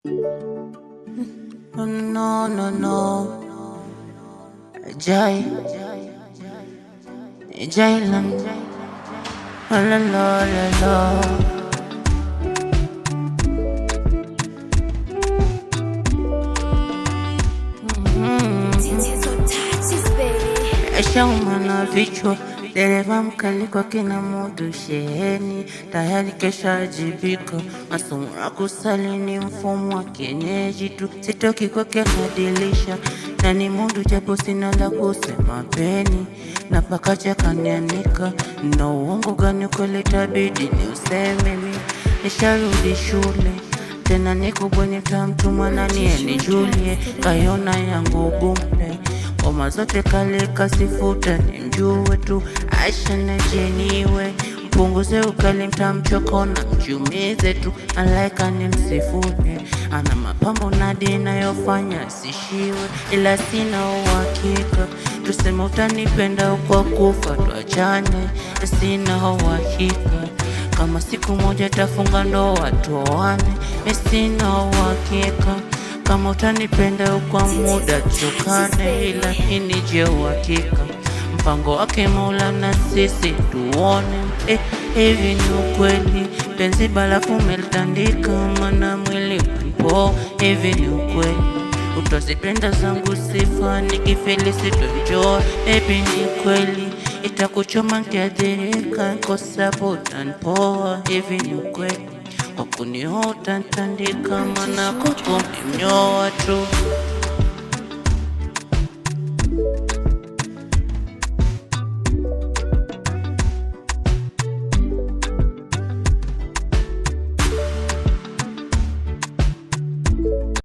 No, no, no, no. Jai, Jailan, la la la la. Shauma vichwa, dereva mkali kwa kina mudu sheheni, tayari kesha ajibika, masomo ya kusali ni mfumo wa kienyeji tu, sitoki kwake nadilisha, na ni mudu japo sina la kusema peni, na pakacha kanianika, na uongo gani kweli tabidi ni useme mi, nisharudi shule, tena niko kwenye tamtuma nani enijulie, kayona yangu gumpe, ngoma zote kale kasifuta ni mjue tu Aisha na Jeniwe, mpunguze ukali mtamchokona mchumize tu, malaika ni msifune, ana mapambo na dina yofanya sishiwe, ila sina uhakika, tuseme utanipenda kwa kufa tuachane, sina uhakika, kama siku moja tafunga ndoa tuoane, sina uhakika, kama utanipenda kwa muda tukane, ila hini je uhakika, mpango wake Mola na sisi tuone. Hivi ni ukweli penzi balafu umelitandika, mana mwili mpo. Hivi ni ukweli utazipenda zangu sifa, nikifeli sitojua. Hivi ni kweli itakuchoma nkiadhirika, kosapo utanpoa. Hivi ni ukweli kwa kuniota ntandika, mana kwako mimnyoa tu.